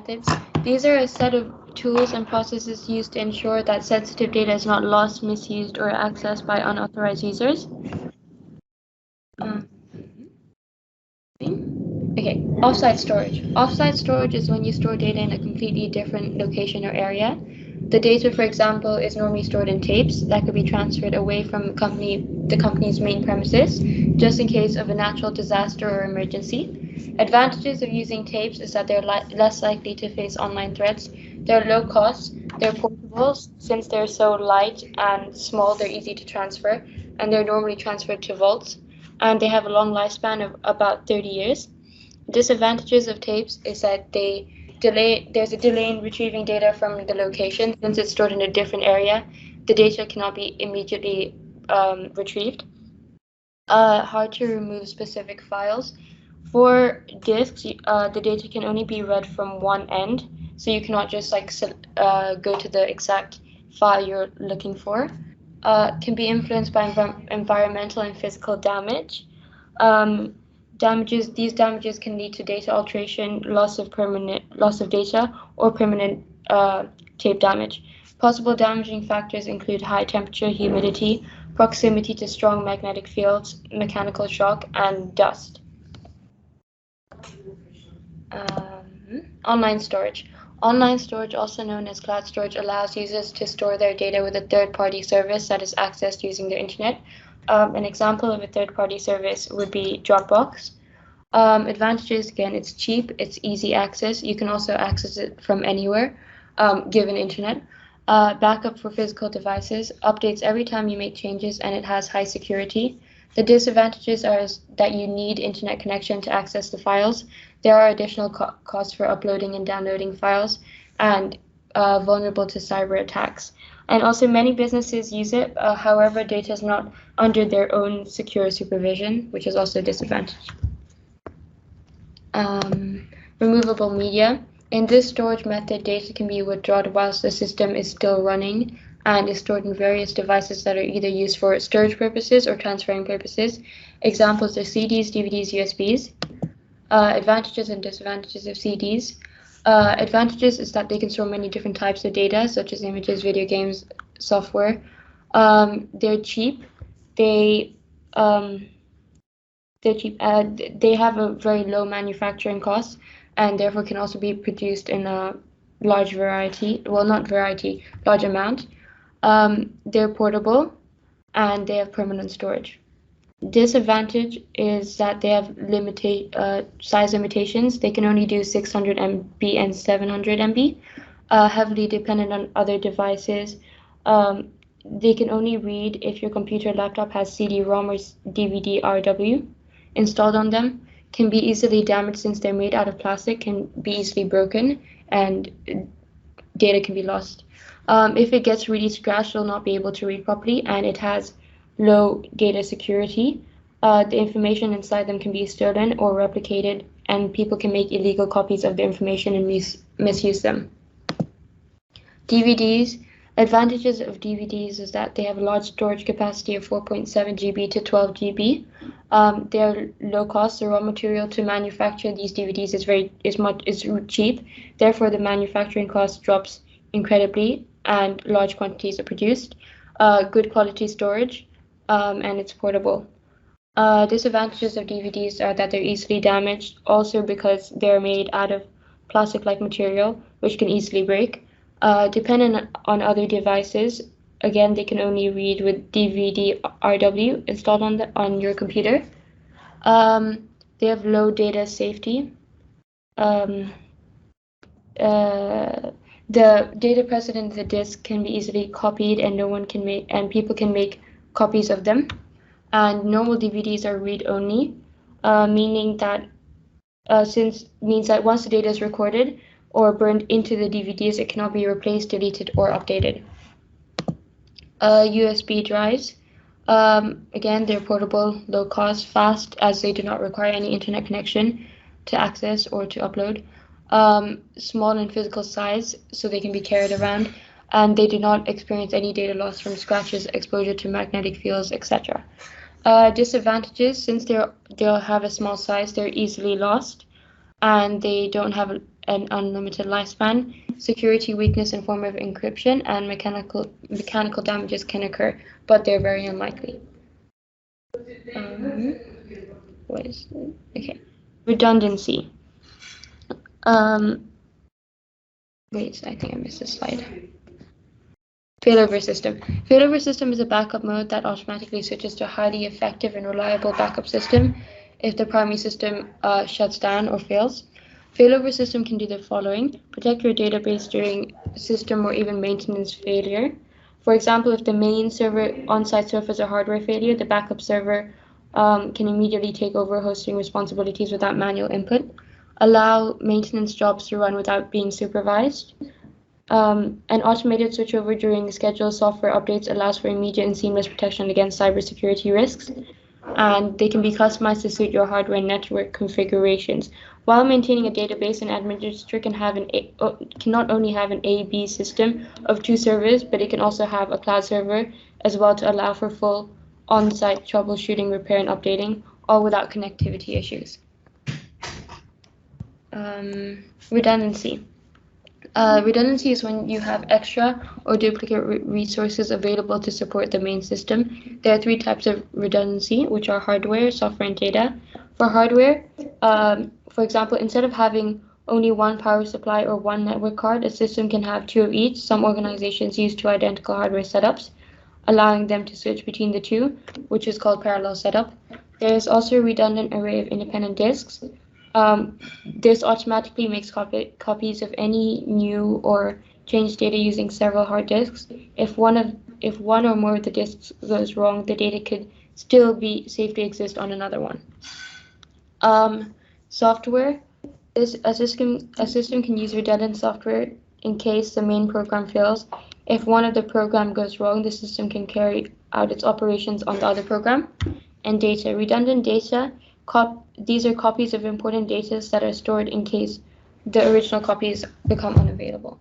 methods. These are a set of tools and processes used to ensure that sensitive data is not lost, misused, or accessed by unauthorized users. Okay, offsite storage. Offsite storage is when you store data in a completely different location or area. The data, for example, is normally stored in tapes that could be transferred away from the company's main premises, just in case of a natural disaster or emergency. Advantages of using tapes is that they're less likely to face online threats. They're low cost, they're portable, since they're so light and small, they're easy to transfer, and they're normally transferred to vaults, and they have a long lifespan of about 30 years. Disadvantages of tapes is that there's a delay in retrieving data from the location. Since it's stored in a different area, the data cannot be immediately retrieved. Hard to remove specific files. For disks, the data can only be read from one end, so you cannot just go to the exact file you're looking for. Can be influenced by environmental and physical damage. These damages can lead to data alteration, loss of data, or permanent tape damage. Possible damaging factors include high temperature, humidity, proximity to strong magnetic fields, mechanical shock, and dust. Online storage. Online storage, also known as cloud storage, allows users to store their data with a third-party service that is accessed using the internet. An example of a third-party service would be Dropbox. Advantages, again, it's cheap, it's easy access. You can also access it from anywhere, given internet. Backup for physical devices, updates every time you make changes, and it has high security. The disadvantages are that you need internet connection to access the files. There are additional costs for uploading and downloading files, and vulnerable to cyber attacks. And also many businesses use it, however, data is not under their own secure supervision, which is also a disadvantage. Removable media. In this storage method, data can be withdrawn whilst the system is still running and is stored in various devices that are either used for storage purposes or transferring purposes. Examples are CDs, DVDs, USBs. Advantages and disadvantages of CDs. Advantages is that they can store many different types of data, such as images, video games, software. They're cheap. They have a very low manufacturing cost, and therefore can also be produced in a large amount. They're portable, and they have permanent storage. Disadvantage is that they have size limitations. They can only do 600 MB and 700 MB, heavily dependent on other devices. They can only read if your computer or laptop has CD-ROM or DVD-RW installed on them. Can be easily damaged since they're made out of plastic, can be easily broken, and data can be lost. If it gets really scratched, it'll not be able to read properly, and it has low data security. The information inside them can be stolen or replicated, and people can make illegal copies of the information and misuse them. DVDs. Advantages of DVDs is that they have a large storage capacity of 4.7 GB to 12 GB. They are low cost. The raw material to manufacture these DVDs is cheap. Therefore, the manufacturing cost drops incredibly, and large quantities are produced. Good quality storage, and it's portable. Disadvantages of DVDs are that they're easily damaged, also because they're made out of plastic-like material, which can easily break. Depending on other devices, again, they can only read with DVD-RW installed on your computer. They have low data safety. The data present in the disk can be easily copied, and people can make copies of them. And normal DVDs are read-only, meaning that once the data is recorded or burned into the DVDs, it cannot be replaced, deleted, or updated. USB drives. Again, they're portable, low cost, fast, as they do not require any internet connection to access or to upload. Small in physical size, so they can be carried around, and they do not experience any data loss from scratches, exposure to magnetic fields, etc. Disadvantages, since they'll have a small size, they're easily lost, and they don't have an unlimited lifespan. Security weakness in form of encryption and mechanical damages can occur, but they're very unlikely. What is it? Okay. Redundancy. Wait, I think I missed this slide. Failover system. Failover system is a backup mode that automatically switches to a highly effective and reliable backup system if the primary system shuts down or fails. Failover system can do the following: protect your database during system or even maintenance failure. For example, if the main server on-site suffers a hardware failure, the backup server can immediately take over hosting responsibilities without manual input. Allow maintenance jobs to run without being supervised. An automated switchover during scheduled software updates allows for immediate and seamless protection against cybersecurity risks, and they can be customized to suit your hardware and network configurations. While maintaining a database, an administrator can not only have an A/B system of 2 servers, but it can also have a cloud server as well to allow for full on-site troubleshooting, repair, and updating, all without connectivity issues. Redundancy. Redundancy is when you have extra or duplicate resources available to support the main system. There are 3 types of redundancy, which are hardware, software, and data. For hardware, for example, instead of having only one power supply or one network card, a system can have 2 of each. Some organizations use 2 identical hardware setups, allowing them to switch between the 2, which is called parallel setup. There is also a redundant array of independent disks. This automatically makes copies of any new or changed data using several hard disks. If one or more of the disks goes wrong, the data could still be safely exist on another one. Software. A system can use redundant software in case the main program fails. If one of the program goes wrong, the system can carry out its operations on the other program. And data. Redundant data. These are copies of important data that are stored in case the original copies become unavailable.